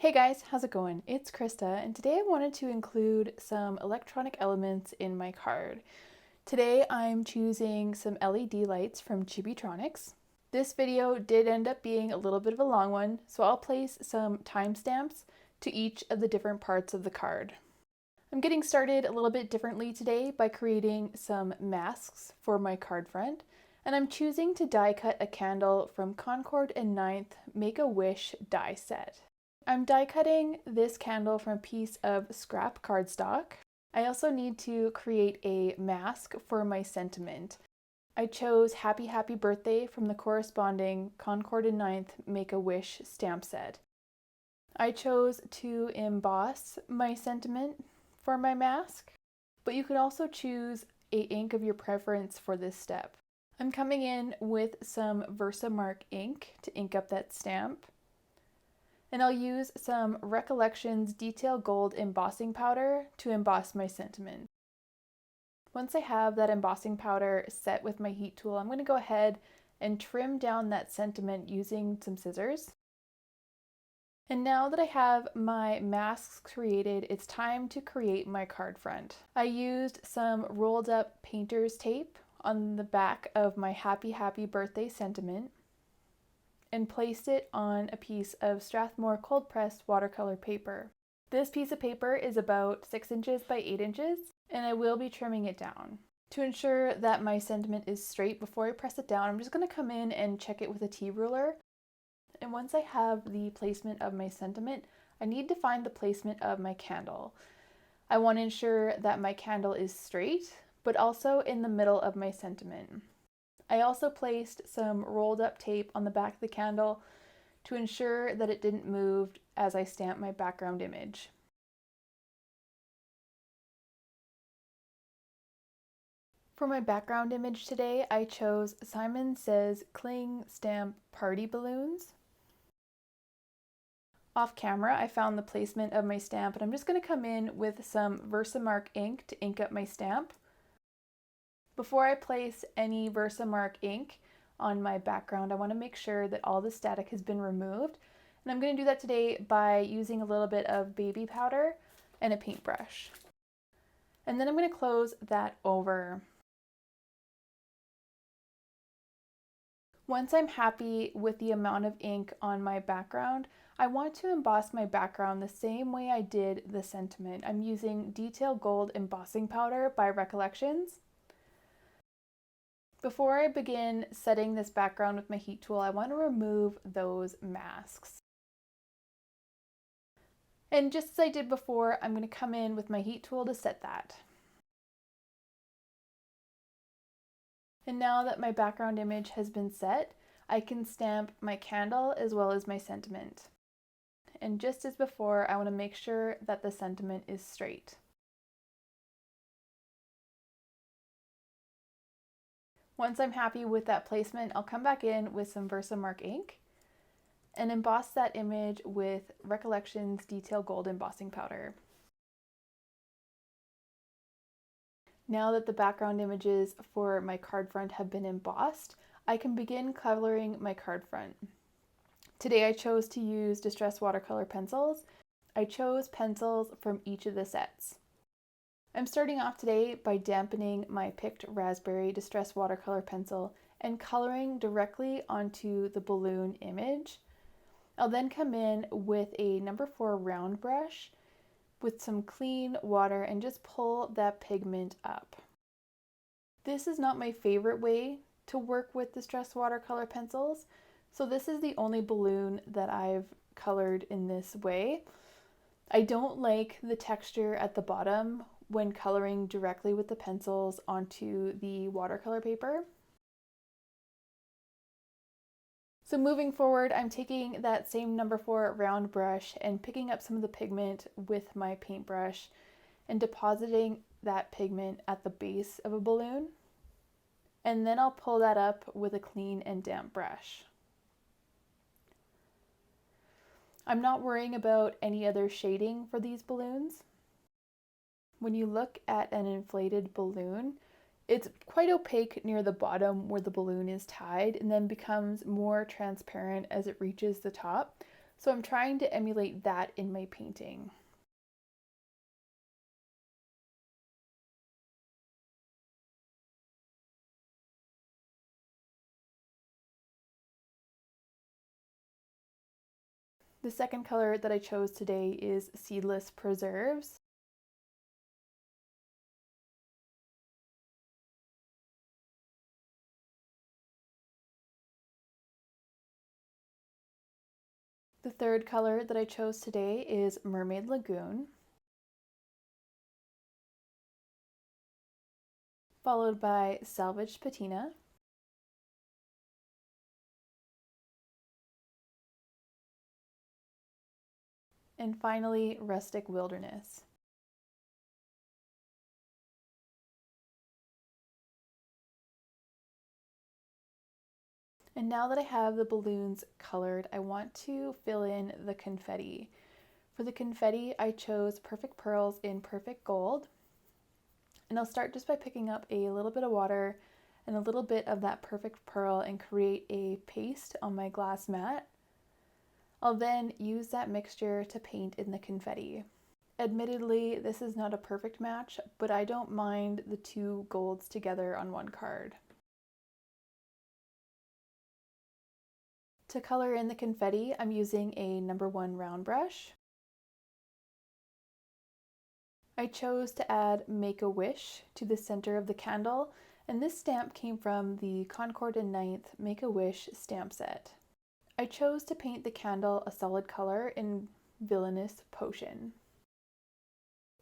Hey guys, how's it going? It's Krista, and today I wanted to include some electronic elements in my card. Today I'm choosing some LED lights from Chibitronics. This video did end up being a little bit of a long one, so I'll place some timestamps to each of the different parts of the card. I'm getting started a little bit differently today by creating some masks for my card front, and I'm choosing to die cut a candle from Concord and Ninth Make-A-Wish die set. I'm die cutting this candle from a piece of scrap cardstock. I also need to create a mask for my sentiment. I chose Happy Happy Birthday from the corresponding Concord and Ninth Make-A-Wish stamp set. I chose to emboss my sentiment for my mask, but you could also choose an ink of your preference for this step. I'm coming in with some Versamark ink to ink up that stamp. And I'll use some Recollections Detail Gold embossing powder to emboss my sentiment. Once I have that embossing powder set with my heat tool, I'm going to go ahead and trim down that sentiment using some scissors. And now that I have my masks created, it's time to create my card front. I used some rolled up painter's tape on the back of my Happy Happy Birthday sentiment and placed it on a piece of Strathmore cold pressed watercolor paper. This piece of paper is about 6 inches by 8 inches, and I will be trimming it down. To ensure that my sentiment is straight before I press it down, I'm just going to come in and check it with a T-ruler. And once I have the placement of my sentiment, I need to find the placement of my candle. I want to ensure that my candle is straight, but also in the middle of my sentiment. I also placed some rolled up tape on the back of the candle to ensure that it didn't move as I stamped my background image. For my background image today, I chose Simon Says Cling Stamp Party Balloons. Off camera, I found the placement of my stamp, and I'm just going to come in with some Versamark ink to ink up my stamp. Before I place any Versamark ink on my background, I want to make sure that all the static has been removed. And I'm going to do that today by using a little bit of baby powder and a paintbrush. And then I'm going to close that over. Once I'm happy with the amount of ink on my background, I want to emboss my background the same way I did the sentiment. I'm using Detail Gold embossing powder by Recollections. Before I begin setting this background with my heat tool, I want to remove those masks. And just as I did before, I'm going to come in with my heat tool to set that. And now that my background image has been set, I can stamp my candle as well as my sentiment. And just as before, I want to make sure that the sentiment is straight. Once I'm happy with that placement, I'll come back in with some Versamark ink and emboss that image with Recollections Detail Gold embossing powder. Now that the background images for my card front have been embossed, I can begin coloring my card front. Today I chose to use distress watercolor pencils. I chose pencils from each of the sets. I'm starting off today by dampening my picked raspberry distress watercolor pencil and coloring directly onto the balloon image. I'll then come in with a number 4 round brush with some clean water and just pull that pigment up. This is not my favorite way to work with distress watercolor pencils, so this is the only balloon that I've colored in this way. I don't like the texture at the bottom when coloring directly with the pencils onto the watercolor paper. So moving forward, I'm taking that same number 4 round brush and picking up some of the pigment with my paintbrush and depositing that pigment at the base of a balloon. And then I'll pull that up with a clean and damp brush. I'm not worrying about any other shading for these balloons. When you look at an inflated balloon, it's quite opaque near the bottom where the balloon is tied and then becomes more transparent as it reaches the top. So I'm trying to emulate that in my painting. The second color that I chose today is Seedless Preserves. The third color that I chose today is Mermaid Lagoon, followed by Salvaged Patina, and finally Rustic Wilderness. And now that I have the balloons colored, I want to fill in the confetti. For the confetti, I chose Perfect Pearls in Perfect Gold. And I'll start just by picking up a little bit of water and a little bit of that perfect pearl and create a paste on my glass mat. I'll then use that mixture to paint in the confetti. Admittedly, this is not a perfect match, but I don't mind the two golds together on one card. To color in the confetti, I'm using a number 1 round brush. I chose to add Make a Wish to the center of the candle, and this stamp came from the Concord and Ninth Make a Wish stamp set. I chose to paint the candle a solid color in Villainous Potion.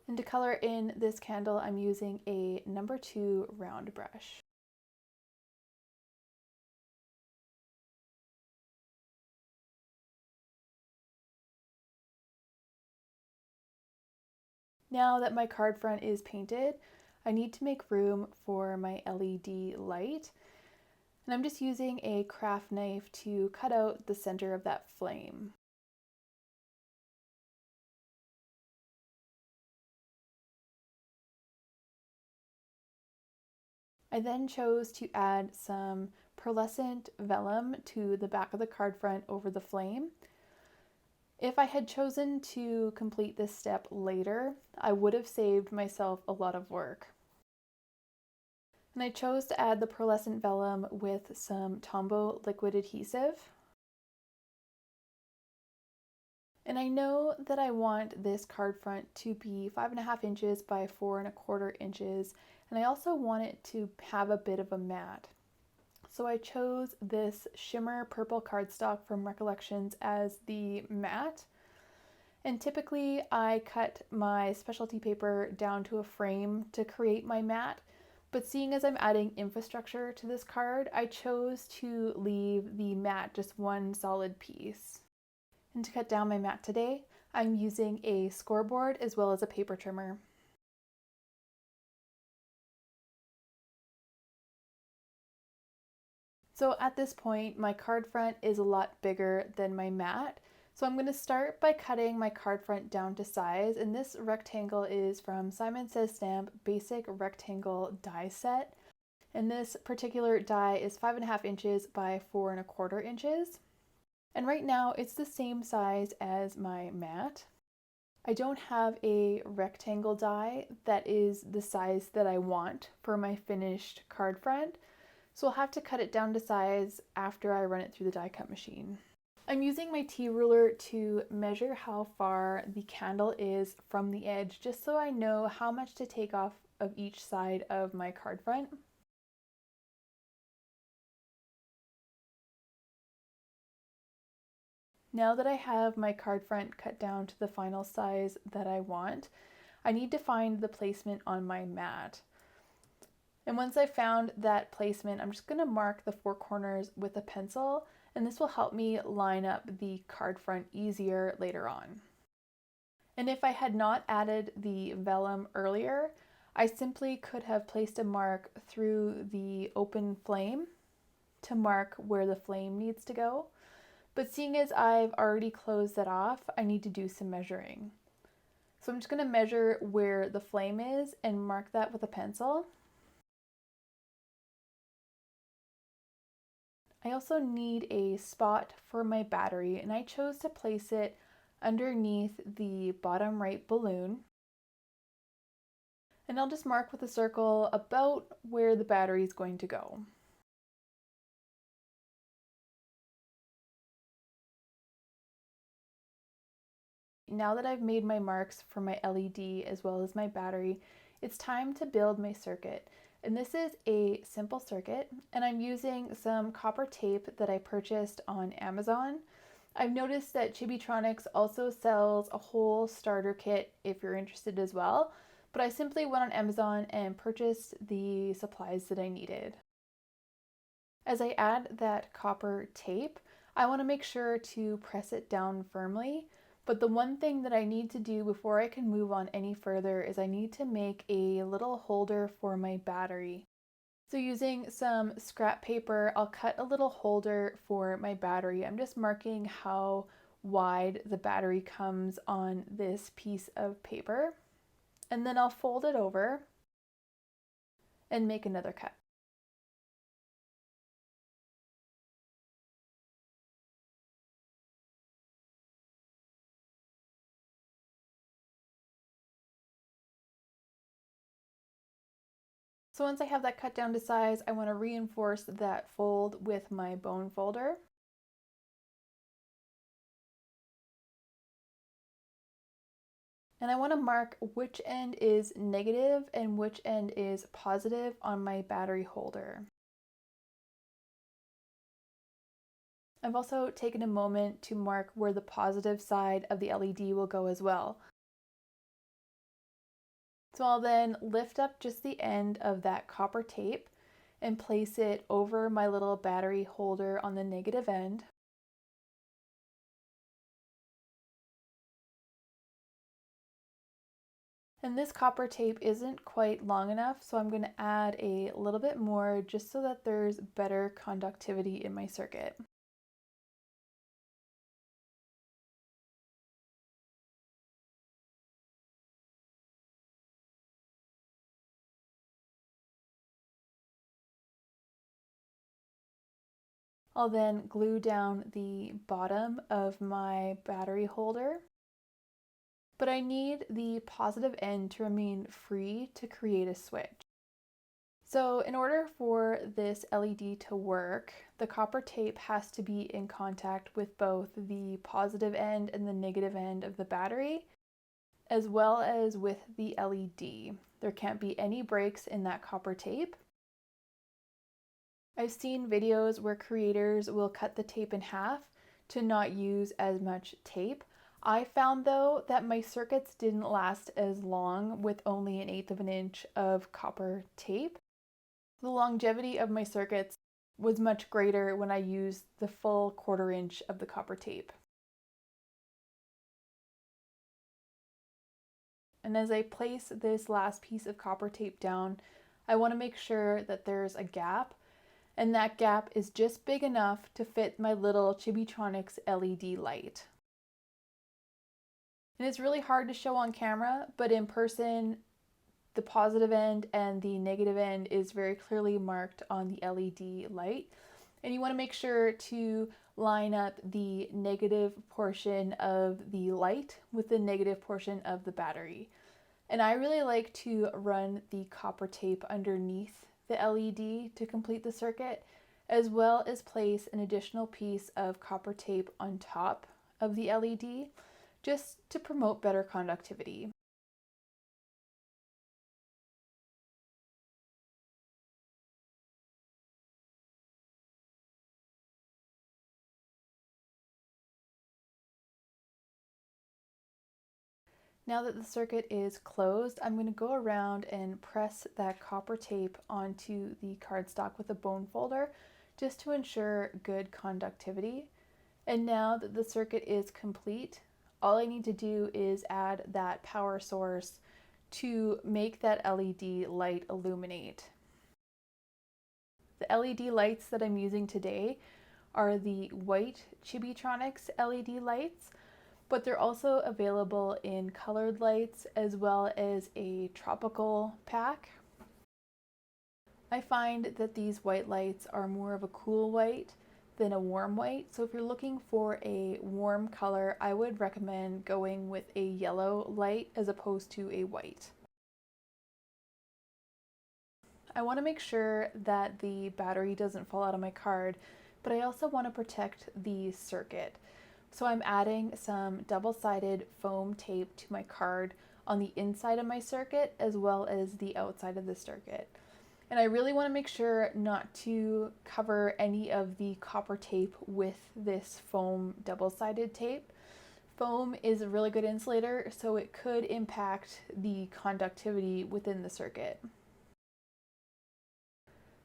And to color in this candle, I'm using a number 2 round brush. Now that my card front is painted, I need to make room for my LED light. And I'm just using a craft knife to cut out the center of that flame. I then chose to add some pearlescent vellum to the back of the card front over the flame. If I had chosen to complete this step later, I would have saved myself a lot of work. And I chose to add the pearlescent vellum with some Tombow liquid adhesive. And I know that I want this card front to be 5.5 inches by 4.25 inches, and I also want it to have a bit of a mat. So I chose this shimmer purple cardstock from Recollections as the mat. And typically I cut my specialty paper down to a frame to create my mat, but seeing as I'm adding infrastructure to this card, I chose to leave the mat just one solid piece. And to cut down my mat today, I'm using a scoreboard as well as a paper trimmer. So at this point, my card front is a lot bigger than my mat. So I'm going to start by cutting my card front down to size, and this rectangle is from Simon Says Stamp Basic Rectangle Die Set. And this particular die is 5.5 inches by 4.25 inches. And right now it's the same size as my mat. I don't have a rectangle die that is the size that I want for my finished card front, so I'll have to cut it down to size after I run it through the die cut machine. I'm using my T-ruler to measure how far the candle is from the edge, just so I know how much to take off of each side of my card front. Now that I have my card front cut down to the final size that I want, I need to find the placement on my mat. And once I've found that placement, I'm just going to mark the 4 corners with a pencil, and this will help me line up the card front easier later on. And if I had not added the vellum earlier, I simply could have placed a mark through the open flame to mark where the flame needs to go. But seeing as I've already closed that off, I need to do some measuring. So I'm just going to measure where the flame is and mark that with a pencil. I I also need a spot for my battery, and I chose to place it underneath the bottom right balloon. And I'll just mark with a circle about where the battery is going to go. Now that I've made my marks for my LED as well as my battery, it's time to build my circuit. And this is a simple circuit, and I'm using some copper tape that I purchased on Amazon. I've noticed that Chibitronics also sells a whole starter kit if you're interested as well, but I simply went on Amazon and purchased the supplies that I needed. As I add that copper tape, I want to make sure to press it down firmly. But the one thing that I need to do before I can move on any further is I need to make a little holder for my battery. So using some scrap paper, I'll cut a little holder for my battery. I'm just marking how wide the battery comes on this piece of paper. And then I'll fold it over and make another cut. So once I have that cut down to size, I want to reinforce that fold with my bone folder. And I want to mark which end is negative and which end is positive on my battery holder. I've also taken a moment to mark where the positive side of the LED will go as well. So I'll then lift up just the end of that copper tape and place it over my little battery holder on the negative end. And this copper tape isn't quite long enough, so I'm going to add a little bit more just so that there's better conductivity in my circuit. I'll then glue down the bottom of my battery holder, but I need the positive end to remain free to create a switch. So in order for this LED to work, the copper tape has to be in contact with both the positive end and the negative end of the battery, as well as with the LED. There can't be any breaks in that copper tape. I've seen videos where creators will cut the tape in half to not use as much tape. I found though that my circuits didn't last as long with only 1/8 of an inch of copper tape. The longevity of my circuits was much greater when I used the full 1/4 inch of the copper tape. And as I place this last piece of copper tape down, I want to make sure that there's a gap, and that gap is just big enough to fit my little Chibitronics LED light. And it's really hard to show on camera, but in person, the positive end and the negative end is very clearly marked on the LED light. And you want to make sure to line up the negative portion of the light with the negative portion of the battery. And I really like to run the copper tape underneath the LED to complete the circuit, as well as place an additional piece of copper tape on top of the LED, just to promote better conductivity. Now that the circuit is closed, I'm going to go around and press that copper tape onto the cardstock with a bone folder just to ensure good conductivity. And now that the circuit is complete, all I need to do is add that power source to make that LED light illuminate. The LED lights that I'm using today are the white Chibitronics LED lights, but they're also available in colored lights as well as a tropical pack. I find that these white lights are more of a cool white than a warm white. So if you're looking for a warm color, I would recommend going with a yellow light as opposed to a white. I want to make sure that the battery doesn't fall out of my card, but I also want to protect the circuit. So I'm adding some double-sided foam tape to my card on the inside of my circuit as well as the outside of the circuit. And I really want to make sure not to cover any of the copper tape with this foam double-sided tape. Foam is a really good insulator, so it could impact the conductivity within the circuit.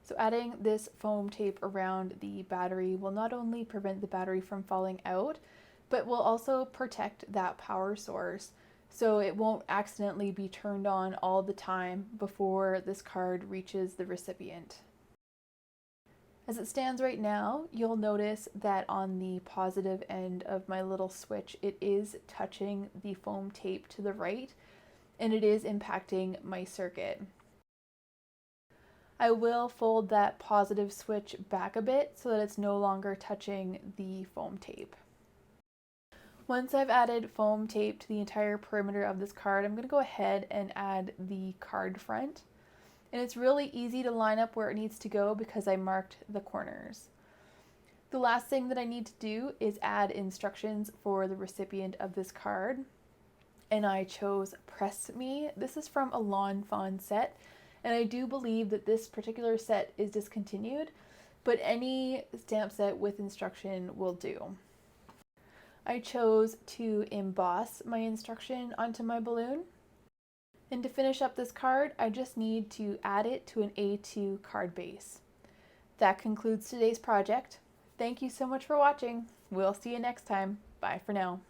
So adding this foam tape around the battery will not only prevent the battery from falling out, but will also protect that power source so it won't accidentally be turned on all the time before this card reaches the recipient. As it stands right now, you'll notice that on the positive end of my little switch, it is touching the foam tape to the right, and it is impacting my circuit. I will fold that positive switch back a bit so that it's no longer touching the foam tape. Once I've added foam tape to the entire perimeter of this card, I'm going to go ahead and add the card front. And it's really easy to line up where it needs to go because I marked the corners. The last thing that I need to do is add instructions for the recipient of this card. And I chose Press Me. This is from a Lawn Fawn set. And I do believe that this particular set is discontinued, but any stamp set with instruction will do. I chose to emboss my instruction onto my balloon. And to finish up this card, I just need to add it to an A2 card base. That concludes today's project. Thank you so much for watching. We'll see you next time. Bye for now.